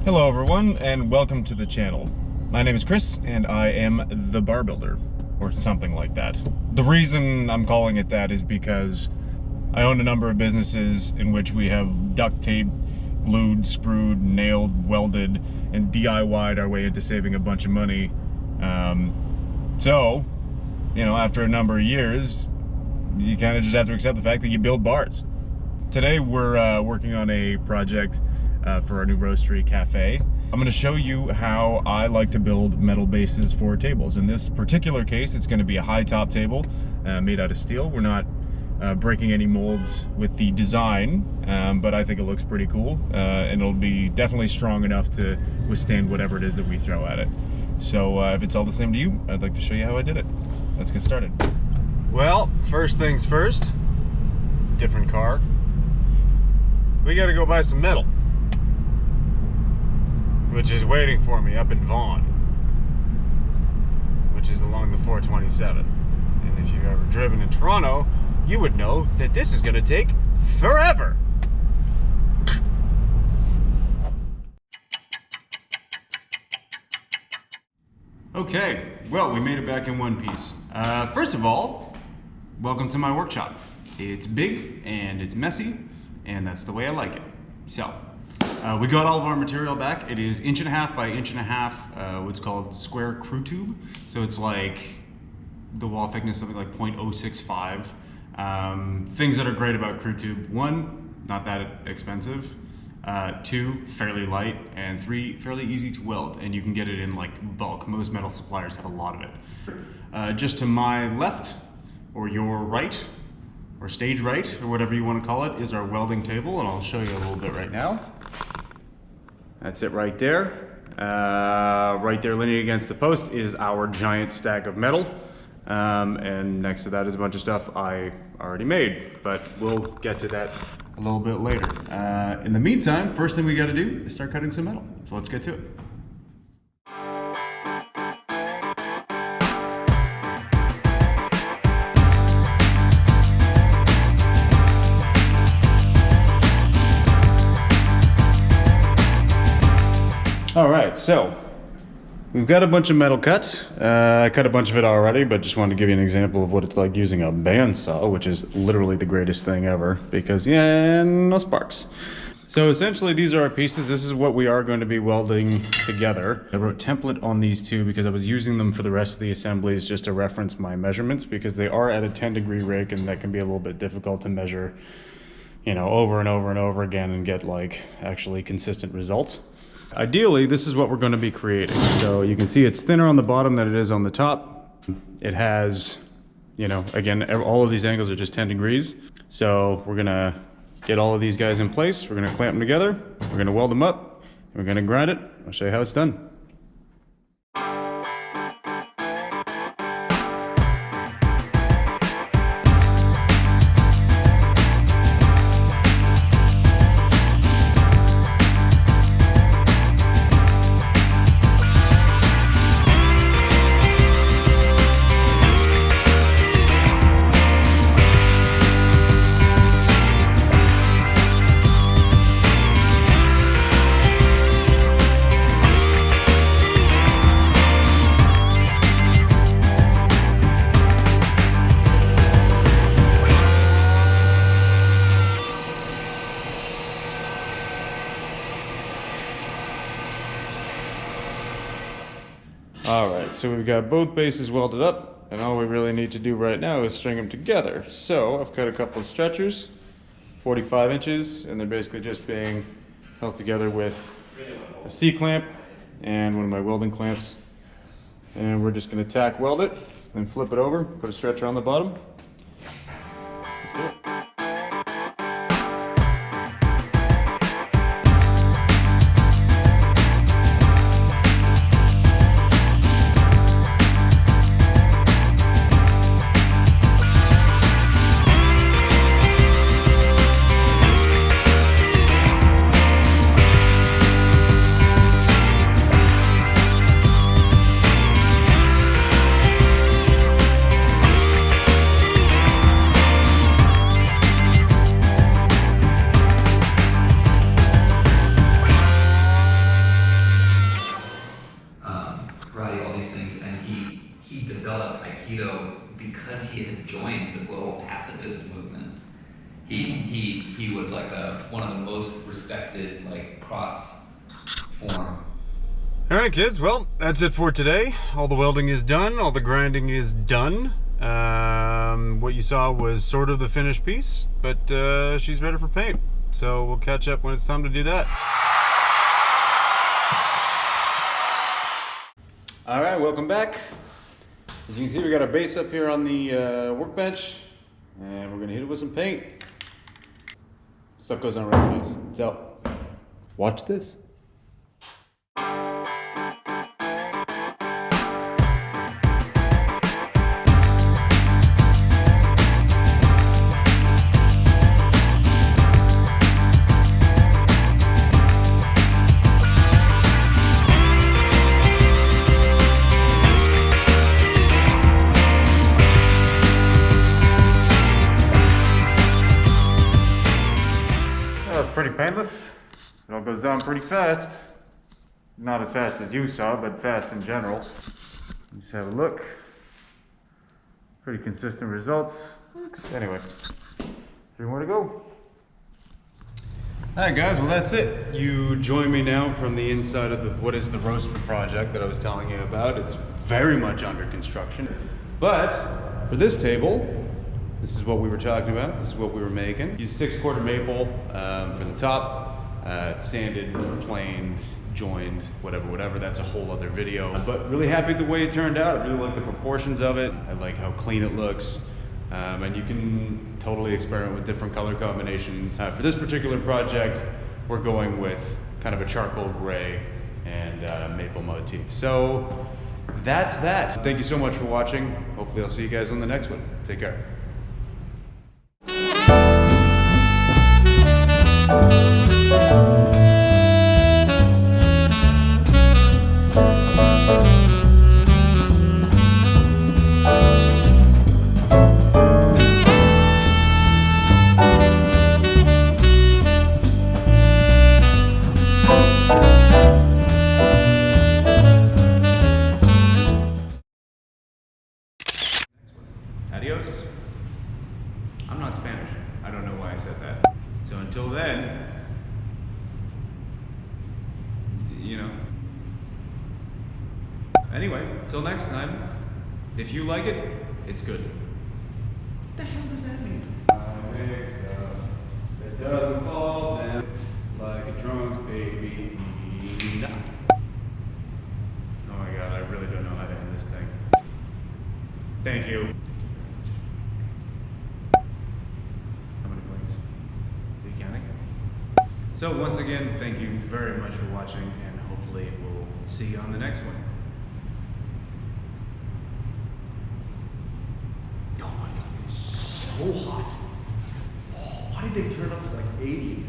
Hello everyone, and welcome to the channel. My name is Chris, and I am the bar builder, or something like that. The reason I'm calling it that is because I own a number of businesses in which we have duct tape, glued, screwed, nailed, welded, and DIY'd our way into saving a bunch of money. So, you know, after a number of years, you kind of just have to accept the fact that you build bars. Today we're working on a project for our new roastery cafe. I'm going to show you how I like to build metal bases for tables. In this particular case, it's going to be a high top table made out of steel. We're not breaking any molds with the design, but I think it looks pretty cool, and it'll be definitely strong enough to withstand whatever it is that we throw at it. So if it's all the same to you, I'd like to show you how I did it. Let's get started. Well, first things first, different car. We got to go buy some metal, which is waiting for me up in Vaughan, which is along the 427. And if you've ever driven in Toronto, you would know that this is going to take forever. Okay, well, we made it back in one piece. First of all, welcome to my workshop. It's big and it's messy, and that's the way I like it. So, we got all of our material back. It is 1.5 by 1.5, what's called square crew tube. So it's like the wall thickness, something like 0.065. Things that are great about crew tube: 1, not that expensive. 2, fairly light, and 3, fairly easy to weld, and you can get it in like bulk. Most metal suppliers have a lot of it. Just to my left, or your right, or stage right, or whatever you want to call it, is our welding table, and I'll show you a little bit right now. That's it right there. Right there leaning against the post is our giant stack of metal, and next to that is a bunch of stuff I already made, but we'll get to that a little bit later. In the meantime, first thing we got to do is start cutting some metal, so let's get to it. All right, so we've got a bunch of metal cut. I cut a bunch of it already, but just wanted to give you an example of what it's like using a bandsaw, which is literally the greatest thing ever because, yeah, no sparks. So essentially these are our pieces. This is what we are going to be welding together. I wrote template on these two because I was using them for the rest of the assemblies just to reference my measurements, because they are at a 10-degree rig, and that can be a little bit difficult to measure, you know, over and over and over again and get like actually consistent results. Ideally, this is what we're going to be creating. So you can see it's thinner on the bottom than it is on the top. It has, you know, again, all of these angles are just 10 degrees. So we're going to get all of these guys in place. We're going to clamp them together. We're going to weld them up. And we're going to grind it. I'll show you how it's done. Alright, so we've got both bases welded up, and all we really need to do right now is string them together. So I've cut a couple of stretchers, 45 inches, and they're basically just being held together with a C-clamp and one of my welding clamps. And we're just going to tack weld it, then flip it over, put a stretcher on the bottom. Let's do it. He was like one of the most respected like cross form. All right, kids. Well, that's it for today. All the welding is done. All the grinding is done. What you saw was sort of the finished piece, but she's ready for paint. So we'll catch up when it's time to do that. All right, welcome back. As you can see, we got our base up here on the workbench, and we're gonna hit it with some paint. Stuff goes on really nice. So, watch this. Pretty painless. It all goes down pretty fast. Not as fast as you saw, but fast in general. Just have a look. Pretty consistent results. Anyway, 3 more to go. Alright guys, well that's it. You join me now from the inside of what is the roaster project that I was telling you about. It's very much under construction. But for this table, this is what we were talking about. This is what we were making. Use 6/4 maple for the top, sanded, planed, joined, whatever. That's a whole other video. But really happy the way it turned out. I really like the proportions of it. I like how clean it looks. And you can totally experiment with different color combinations. For this particular project, we're going with kind of a charcoal gray and maple motif. So that's that. Thank you so much for watching. Hopefully I'll see you guys on the next one. Take care. Adios. I'm not Spanish. I don't know why I said that. So until then, you know. Anyway, till next time, if you like it, it's good. What the hell does that mean? Big stuff that doesn't fall down like a drunk baby. No. Oh my god, I really don't know how to end this thing. Thank you. So once again, thank you very much for watching, and hopefully we'll see you on the next one. Oh my god, it's so hot. Oh, why did they turn up to like 80?